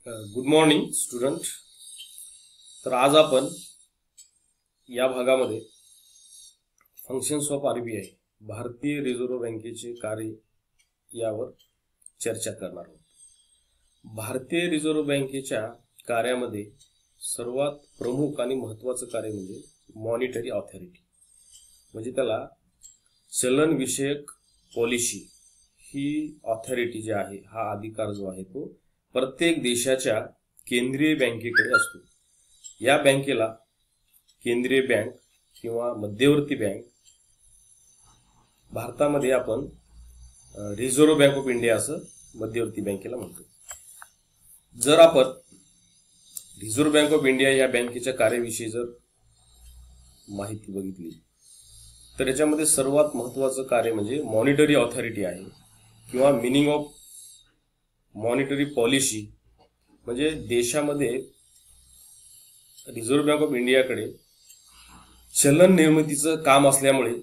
Good morning student. तर आज आपण या भागामध्ये फंक्शन्स ऑफ आरबीआय भारतीय रिझर्व्ह बँकेचे कार्य यावर चर्चा करणार आहोत. भारतीय रिझर्व्ह बँकेच्या कार्यामध्ये सर्वात प्रमुख आणि महत्त्वाचं कार्य म्हणजे मॉनिटरी ऑथॉरिटी, म्हणजे त्याला चलन विषयक पॉलिसी ही ऑथॉरिटी जी आहे, हा अधिकार जो आहे तो प्रत्येक देशाच्या केंद्रीय बँकेकडे असतो. या बँकेला केंद्रीय बँक किंवा मध्यवर्ती बँक, भारतामध्ये आपण रिझर्व्ह बँक ऑफ इंडिया असं मध्यवर्ती बँकेला म्हणतो. जर आपण रिझर्व्ह बँक ऑफ इंडिया या बँकेच्या कार्याविषयी जर माहिती बघितली तर याच्यामध्ये सर्वात महत्त्वाचं कार्य म्हणजे मॉनिटरी ऑथॉरिटी आहे किंवा मिनिंग ऑफ मॉनिटरी पॉलिसी. म्हणजे देशामध्ये रिझर्व्ह बँक ऑफ इंडियाकडे चलन निर्मितीचं काम असल्यामुळे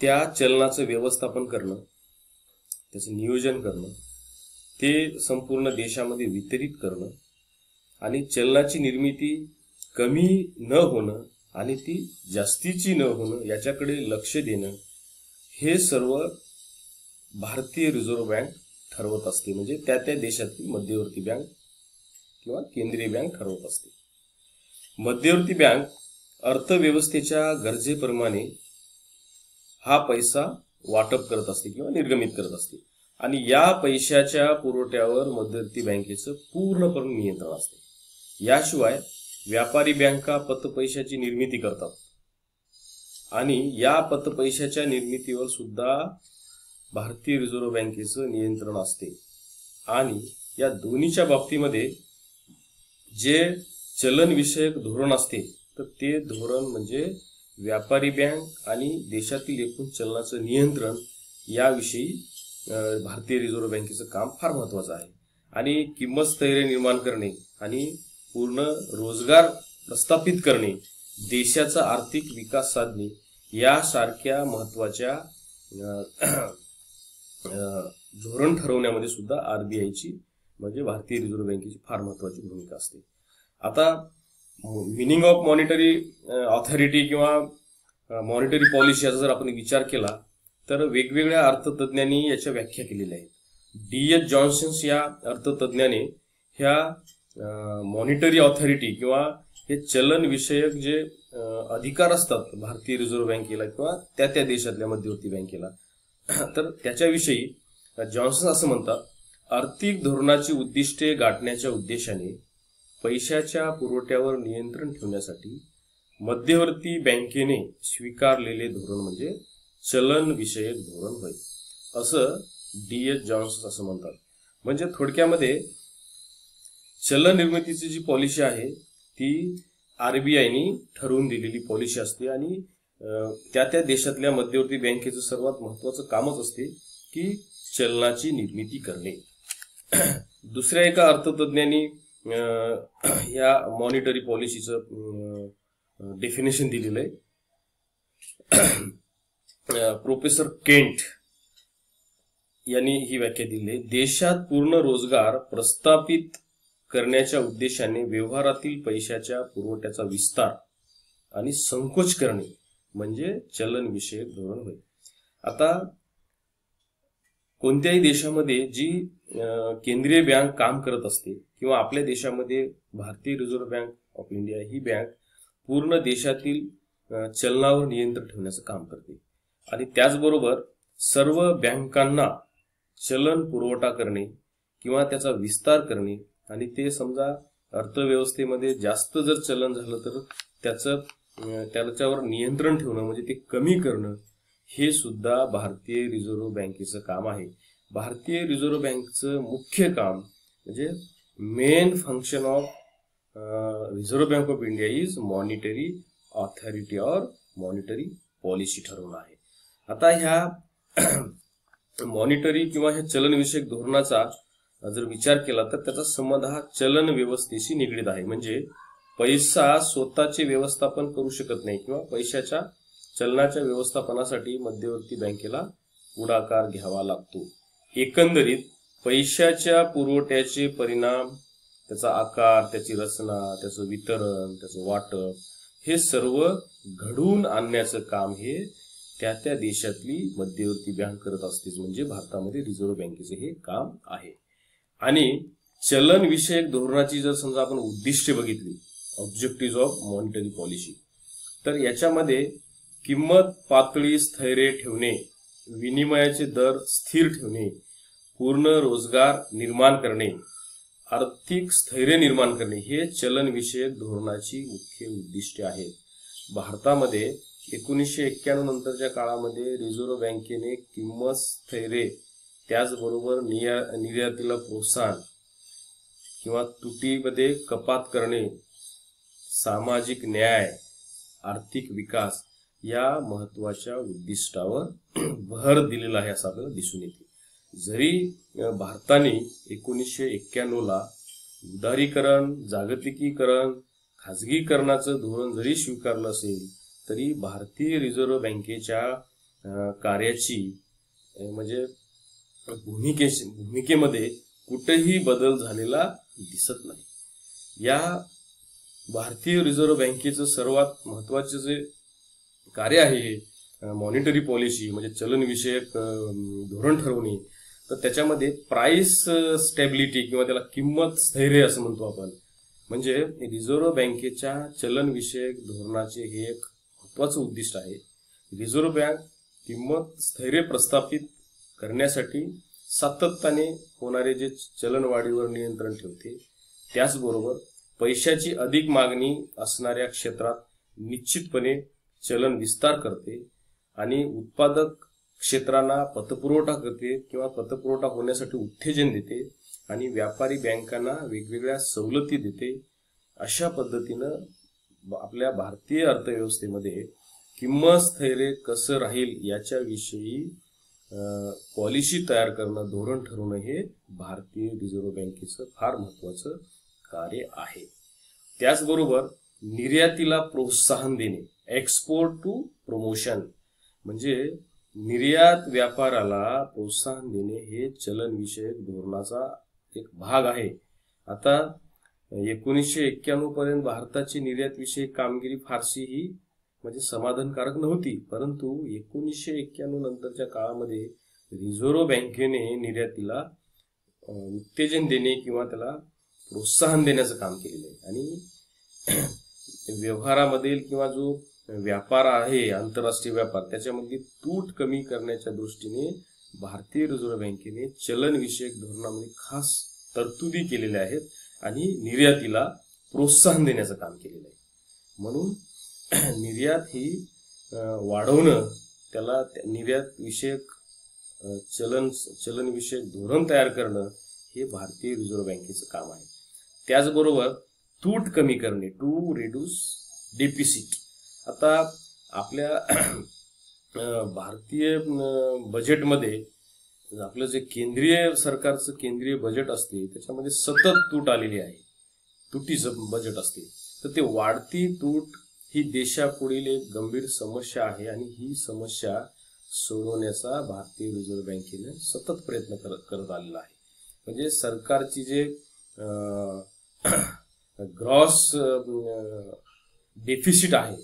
त्या चलनाचं व्यवस्थापन करणं, त्याचं नियोजन करणं, ते संपूर्ण देशामध्ये वितरित करणं आणि चलनाची निर्मिती कमी न होणं आणि ती जास्तीची न होणं याच्याकडे लक्ष देणं, हे सर्व भारतीय रिझर्व्ह बँक ठरवत असते. म्हणजे त्या त्या देशातील मध्यवर्ती बँक किंवा केंद्रीय बँक ठरवत असते. मध्यवर्ती बँक अर्थव्यवस्थेच्या गरजेप्रमाणे हा पैसा वाटप करत असते किंवा निर्गमित करत असते आणि या पैशाच्या पुरवठ्यावर मध्यवर्ती बँकेचं पूर्णपणे नियंत्रण असते. याशिवाय व्यापारी बँका पतपैशाची निर्मिती करतात आणि या पतपैशाच्या निर्मितीवर सुद्धा भारतीय रिझर्व्ह बँकेचं नियंत्रण असते. आणि या दोन्हीच्या बाबतीमध्ये जे चलन विषयक धोरण असते तर ते धोरण म्हणजे व्यापारी बँक आणि देशातील एकूण चलनाचं नियंत्रण याविषयी भारतीय रिझर्व्ह बँकेचं काम फार महत्त्वाचं आहे. आणि किंमत स्थैर्य निर्माण करणे आणि पूर्ण रोजगार प्रस्थापित करणे, देशाचा आर्थिक विकास साधणे यासारख्या महत्त्वाच्या धोरण ठरवण्यामध्ये सुद्धा आरबीआयची म्हणजे भारतीय रिझर्व्ह बँकेची फार महत्त्वाची भूमिका असते. आता मिनिंग ऑफ मॉनिटरी ऑथॉरिटी किंवा मॉनिटरी पॉलिसी याचा जर आपण विचार केला तर वेगवेगळ्या अर्थतज्ञांनी याच्या व्याख्या केलेल्या आहेत. D.H. जॉन्सन या अर्थतज्ञाने ह्या मॉनिटरी ऑथॉरिटी किंवा हे चलन विषयक जे अधिकार असतात भारतीय रिझर्व्ह बँकेला किंवा त्या त्या देशातल्या मध्यवर्ती बँकेला, तर त्याच्याविषयी जॉन्सन असं म्हणतात, आर्थिक धोरणाची उद्दिष्टे गाठण्याच्या उद्देशाने पैशाच्या पुरवठ्यावर नियंत्रण ठेवण्यासाठी मध्यवर्ती बँकेने स्वीकारलेले धोरण म्हणजे चलन विषयक धोरण होय, असं D.H. जॉन्सन असं म्हणतात. म्हणजे थोडक्यामध्ये चलन निर्मितीची जी पॉलिसी आहे ती आरबीआयनी ठरवून दिलेली पॉलिसी असते आणि त्या त्या देशातल्या मध्यवर्ती बँकेचं सर्वात महत्त्वाचं कामच असते की चलनाची निर्मिती करणे. दुसऱ्या एका अर्थतज्ञांनी या मॉनिटरी पॉलिसीचं डेफिनेशन दिलेलं आहे. प्रोफेसर केंट यांनी ही व्याख्या दिली आहे, देशात पूर्ण रोजगार प्रस्थापित करण्याच्या उद्देशाने व्यवहारातील पैशाच्या पुरवठ्याचा विस्तार आणि संकोच करणे म्हणजे चलन विषयक धोरण होय. आता कोणत्याही देशामध्ये जी केंद्रीय बँक काम करत असते किंवा आपल्या देशामध्ये भारतीय reserve bank of India he bank पूर्ण देशातील चलनावर नियंत्रण ठेवण्याचं काम करते आणि त्याचबरोबर सर्व बँकांना चलन पुरवठा करणे किंवा त्याचा विस्तार करणे आणि ते समजा अर्थव्यवस्थेमध्ये जास्त जर चलन झालं तर त्याच्यावर नियंत्रण ठेवणं म्हणजे ते कमी करणं, हे सुद्धा भारतीय रिझर्व्ह बँकेचं काम आहे. भारतीय रिझर्व्ह बँकेचं मुख्य काम म्हणजे main function of reserve bank of India is monetary authority और मॉनिटरी पॉलिसी ठरवणं आहे. आता ह्या मॉनिटरी किंवा ह्या चलनविषयक धोरणाचा जर विचार केला तर त्याचा संबंध हा चलन व्यवस्थेशी निगडीत आहे. म्हणजे पैसा स्वतःचे व्यवस्थापन करू शकत नाही किंवा पैशाच्या चलनाच्या व्यवस्थापनासाठी मध्यवर्ती बँकेला पुढाकार घ्यावा लागतो. एकंदरीत पैशाच्या पुरवठ्याचे परिणाम त्याचा आकार, त्याची रचना, त्याचं वितरण, त्याचं वाटप हे सर्व घडवून आणण्याचं काम हे त्या त्या देशातली मध्यवर्ती बँक करत असतेच, म्हणजे भारतामध्ये रिझर्व्ह बँकेचे हे काम आहे. आणि चलन विषयक धोरणाची जर समजा आपण उद्दिष्टे बघितली, ऑब्जेक्टिव्ह ऑफ मॉनिटरी पॉलिसी, तर याच्यामध्ये किंमत पातळी स्थैर्य ठेवणे, विनिमयाचे दर स्थिर ठेवणे, पूर्ण रोजगार निर्माण करणे, आर्थिक स्थैर्य निर्माण करणे हे चलन विषयक धोरणाची मुख्य उद्दिष्टे आहेत. भारतामध्ये 1991 नंतरच्या काळामध्ये रिझर्व्ह बँकेने किंमत स्थैर्य, त्याचबरोबर निर्यातीला प्रोत्साहन किंवा तुटीमध्ये कपात करणे, सामाजिक न्याय, आर्थिक विकास या महत्वाच्या उद्दिष्टावर भर दिलेला आहे असं आपल्याला दिसून येते. जरी भारताने 1991ला उदारीकरण, जागतिकीकरण, खाजगीकरणाचं धोरण जरी स्वीकारलं असेल, तरी भारतीय रिझर्व्ह बँकेच्या कार्याची म्हणजे भूमिकेमध्ये कुठेही बदल झालेला दिसत नाही. या भारतीय रिझर्व्ह बँकेचं सर्वात महत्वाचं जे कार्य आहे मॉनिटरी पॉलिसी म्हणजे चलन विषयक धोरण ठरवणे, तर त्याच्यामध्ये प्राइस स्टॅबिलिटी किंवा त्याला किंमत स्थैर्य असं म्हणतो आपण, म्हणजे रिझर्व्ह बँकेच्या चलन विषयक धोरणाचे हे एक महत्वाचं उद्दिष्ट आहे. रिझर्व्ह बँक किंमत स्थैर्य प्रस्थापित करण्यासाठी सातत्याने होणारे जे चलनवाढीवर नियंत्रण ठेवते, त्याचबरोबर पैशाची अधिक मागणी असणाऱ्या क्षेत्रात निश्चितपणे चलन विस्तार करते आणि उत्पादक क्षेत्रांना पतपुरवठा करते किंवा पतपुरवठा होण्यासाठी उत्तेजन देते आणि व्यापारी बँकांना वेगवेगळ्या सवलती देते. अशा पद्धतीनं आपल्या भारतीय अर्थव्यवस्थेमध्ये किंमत स्थैर्य कसं राहील याच्याविषयी पॉलिसी तयार करणं, धोरण ठरवणं हे भारतीय रिझर्व्ह बँकेचं फार महत्वाचं कार्य आहे. त्याचबरोबर निर्यातीला प्रोत्साहन देणे, एक्सपोर्ट टू प्रमोशन, म्हणजे निर्यात व्यापाराला प्रोत्साहन देणे हे चलन विषयक धोरणाचा एक भाग आहे. आता 1991 पर्यंत भारताची निर्यात विषयक कामगिरी फारशी ही म्हणजे समाधानकारक नव्हती, परंतु 1991 नंतरच्या काळामध्ये रिझर्व्ह बँकेने निर्यातीला उत्तेजन देणे किंवा त्याला प्रोत्साहन देण्याचं काम केलेलं आहे. आणि व्यवहारामधील किंवा जो व्यापार आहे, आंतरराष्ट्रीय व्यापार, त्याच्यामधली तूट कमी करण्याच्या दृष्टीने भारतीय रिझर्व्ह बँकेने चलन विषयक धोरणामध्ये खास तरतुदी केलेल्या आहेत आणि निर्यातीला प्रोत्साहन देण्याचं काम केलेलं आहे. म्हणून निर्यात ही वाढवणं, त्याला निर्यात विषयक चलन विषयक धोरण तयार करणं हे भारतीय रिझर्व्ह बँकेचं काम आहे. त्याचबरोबर तूट कमी करणे, टू रिड्यूस डेफिसिट. आता आपल्या भारतीय बजेटमध्ये आपलं जे केंद्रीय सरकारचं केंद्रीय बजेट असते त्याच्यामध्ये सतत तूट आलेली आहे, तुटीचं बजेट असते. तर ते वाढती तूट ही देशापुढील एक गंभीर समस्या आहे आणि ही समस्या सोडवण्याचा भारतीय रिझर्व्ह बँकेने सतत प्रयत्न करत आलेला आहे. म्हणजे सरकारची जे ग्रॉस डेफिसिट आहे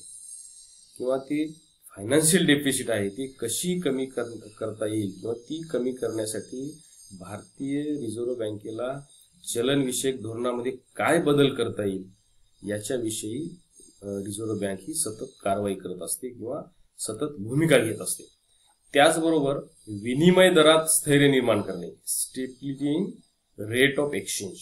किंवा ती फायनान्शियल डेफिसिट आहे ती कशी कमी करता येईल किंवा ती कमी करण्यासाठी भारतीय रिझर्व्ह बँकेला चलन विषयक धोरणामध्ये काय बदल करता येईल याच्याविषयी रिझर्व्ह बँक ही सतत कारवाई करत असते किंवा सतत भूमिका घेत असते. त्याचबरोबर विनिमय दरात स्थैर्य निर्माण करणे, stability in rate of exchange.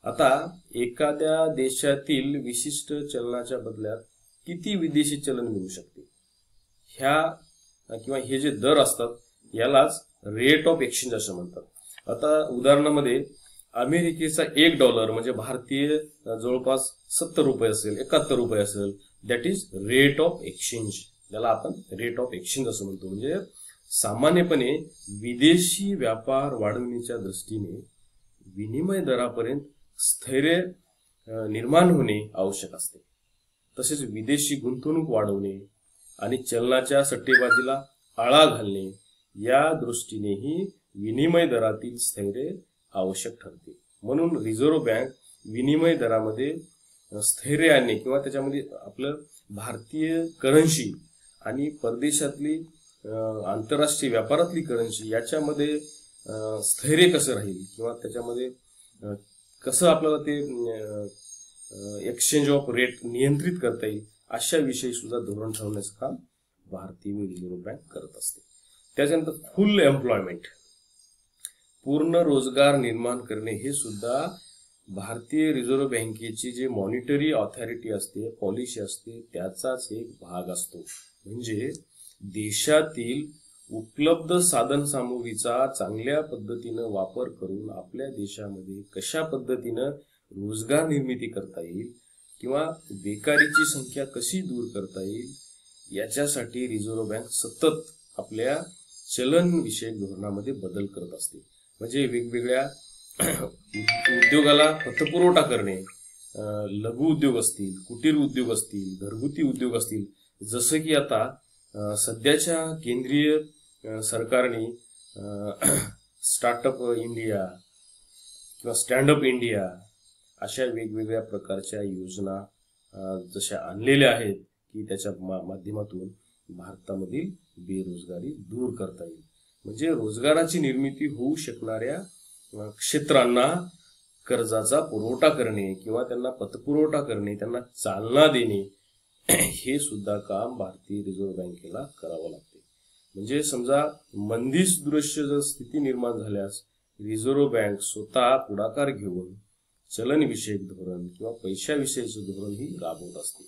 आता एखाद्या देशातील विशिष्ट चलनाच्या बदल्यात किती विदेशी चलन मिळू शकते, ह्या किंवा हे जे दर असतात यालाच रेट ऑफ एक्सचेंज असं म्हणतात. आता उदाहरणामध्ये अमेरिकेचा $1 म्हणजे भारतीय जवळपास 70 रुपये असेल, 71 रुपये असेल, that is rate of exchange. ज्याला आपण रेट ऑफ एक्सचेंज असं म्हणतो. म्हणजे सामान्यपणे विदेशी व्यापार वाढवण्याच्या दृष्टीने विनिमय दरापर्यंत स्थैर्य निर्माण होणे आवश्यक असते. तसेच विदेशी गुंतवणूक वाढवणे आणि चलनाच्या सट्टेबाजीला आळा घालणे या दृष्टीनेही विनिमय दरातील स्थैर्य आवश्यक ठरते. म्हणून रिझर्व्ह बँक विनिमय दरामध्ये स्थैर्य आणणे किंवा त्याच्यामध्ये आपलं भारतीय करन्सी आणि परदेशातली आंतरराष्ट्रीय व्यापारातली करन्सी याच्यामध्ये स्थैर्य कसं राहील किंवा त्याच्यामध्ये कसं आपल्याला ते एक्सचेंज ऑफ रेट नियंत्रित करता येईल अशा विषयी सुद्धा धोरण ठरवण्याचं काम भारतीय रिझर्व्ह बँक करत असते. त्याच्यानंतर फुल एम्प्लॉयमेंट, पूर्ण रोजगार निर्माण करणे हे सुद्धा भारतीय रिझर्व्ह बँकेची जे मॉनिटरी ऑथॉरिटी असते, पॉलिसी असते, त्याचाच एक भाग असतो. म्हणजे देशातील उपलब्ध साधनसामुग्रीचा चांगल्या पद्धतीनं वापर करून आपल्या देशामध्ये कशा पद्धतीनं रोजगार निर्मिती करता येईल किंवा बेकारीची संख्या कशी दूर करता येईल याच्यासाठी रिझर्व्ह बँक सतत आपल्या चलनविषयक धोरणामध्ये बदल करत असते. म्हणजे वेगवेगळ्या उद्योगाला पतपुरवठा करणे, लघु उद्योग असतील, कुटीर उद्योग असतील, घरगुती उद्योग असतील, जसं की आता सध्याच्या केंद्रीय सरकारने स्टार्टअप इंडिया किंवा स्टँडअप इंडिया अशा वेगवेगळ्या प्रकारच्या योजना जशा आणलेल्या आहेत की त्याच्या माध्यमातून भारतामधील बेरोजगारी दूर करता येईल. म्हणजे रोजगाराची निर्मिती होऊ शकणाऱ्या क्षेत्रांना कर्जाचा पुरवठा करणे किंवा त्यांना पतपुरवठा करणे, त्यांना चालना देणे हे सुद्धा काम भारतीय रिझर्व्ह बँकेला करावं लागते. म्हणजे समजा मंदीसदृश्य जर स्थिती निर्माण झाल्यास रिझर्व्ह बँक स्वतः पुढाकार घेऊन चलनविषयक धोरण किंवा पैशाविषयीचे धोरण ही राबवत असते.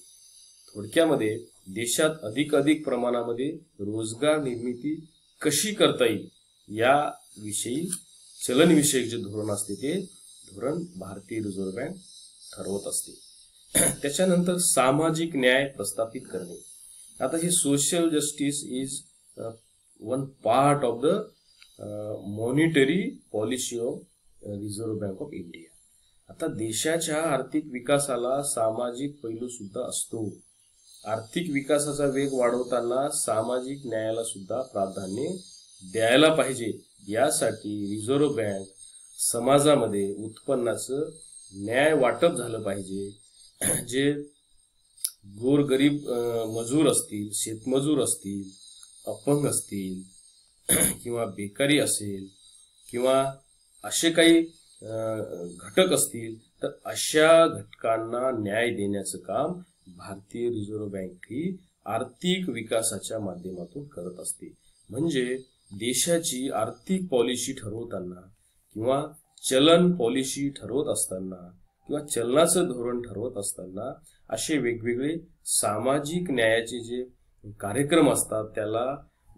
थोडक्यामध्ये देशात अधिक प्रमाणामध्ये रोजगार निर्मिती कशी करता येईल याविषयी चलनविषयक जे धोरण असते ते धोरण भारतीय रिझर्व्ह बँक ठरवत असते. त्याच्यानंतर सामाजिक न्याय प्रस्थापित करणे. आता हे social justice is one part of the monetary policy of reserve bank of India. आता देशाच्या आर्थिक विकासाला सामाजिक पैलू सुद्धा असतो. आर्थिक विकासाचा वेग वाढवताना सामाजिक न्यायाला सुद्धा प्राधान्य द्यायला पाहिजे. यासाठी रिझर्व्ह बँक समाजामध्ये उत्पन्नाचं न्याय वाटप झालं पाहिजे. जे गोरगरीब मजूर असतील, शेतमजूर असतील, अपंग असतील किंवा बेकारी असेल किंवा असे काही घटक असतील तर अशा घटकांना न्याय देण्याचं काम भारतीय रिझर्व्ह बँक ही आर्थिक विकासाच्या माध्यमातून करत असते. म्हणजे देशाची आर्थिक पॉलिसी ठरवताना किंवा चलन पॉलिसी ठरवत असताना किंवा चलनाचं धोरण ठरवत असताना असे वेगवेगळे सामाजिक न्यायाचे जे कार्यक्रम असतात त्याला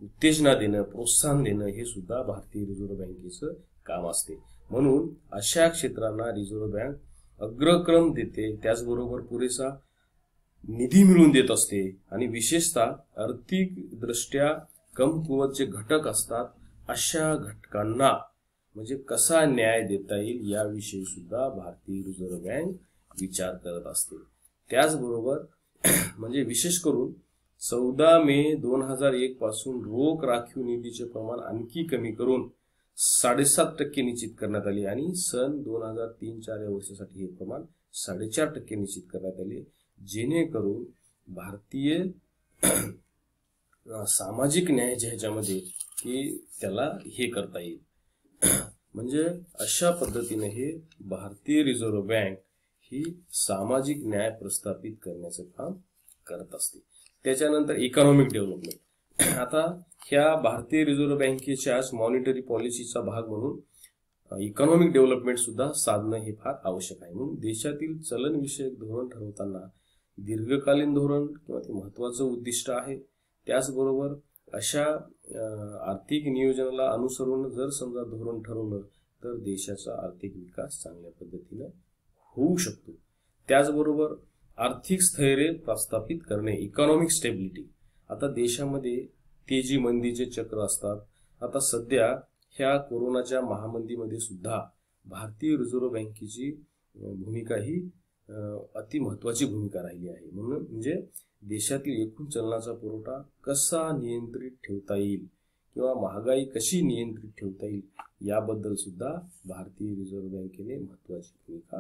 उत्तेजना देणं, प्रोत्साहन देणं हे सुद्धा भारतीय रिझर्व्ह बँकेचं काम असते. म्हणून अशा क्षेत्रांना रिझर्व्ह बँक अग्रक्रम देते, त्याचबरोबर पुरेसा निधी मिळवून देत असते आणि विशेषतः आर्थिक दृष्ट्या कमकुवत जे घटक असतात अशा घटकांना म्हणजे कसा न्याय देता येईल याविषयी सुद्धा भारतीय रिझर्व्ह बँक विचार करत असते. त्याचबरोबर म्हणजे विशेष करून 14 मे 2001 पासून रोख राखीव निधीचे प्रमाण आणखी कमी करून 7.5% निश्चित करण्यात आले आणि सन 2003-04 या वर्षासाठी हे प्रमाण 4.5% निश्चित करण्यात आले, जेणेकरून भारतीय सामाजिक न्यायाच्या ह्याच्यामध्ये की त्याला हे करता येईल. म्हणजे अशा पद्धतीने हे भारतीय रिझर्व्ह बँक ही सामाजिक न्याय प्रस्थापित करण्याचं काम करत असते. त्याच्यानंतर इकॉनॉमिक डेव्हलपमेंट. आता ह्या भारतीय रिझर्व्ह बँकेच्याच मॉनिटरी पॉलिसीचा भाग म्हणून इकॉनॉमिक डेव्हलपमेंट सुद्धा साधणं हे फार आवश्यक आहे. म्हणून देशातील चलनविषयक धोरण ठरवताना दीर्घकालीन धोरण किंवा ते महत्वाचं उद्दिष्ट आहे. त्याचबरोबर अशा आर्थिक नियोजनाला अनुसरून जर समजा धोरण ठरवलं तर देशाचा आर्थिक विकास चांगल्या पद्धतीने होऊ शकतो. त्याचबरोबर आर्थिक स्थैर्य प्रस्थापित करणे, इकॉनॉमिक स्टेबिलिटी. आता देशामध्ये तेजी मंदीचे चक्र असतात. आता सध्या ह्या कोरोनाच्या महामंदीमध्ये सुद्धा भारतीय रिझर्व्ह बँकेची भूमिका ही अति महत्वाची भूमिका राहिली आहे. म्हणून म्हणजे देशातील एकूण चलनाचा पुरवठा कसा नियंत्रित ठेवता येईल किंवा महागाई कशी नियंत्रित ठेवता येईल याबद्दल सुद्धा भारतीय रिझर्व्ह बँकेने महत्वाची भूमिका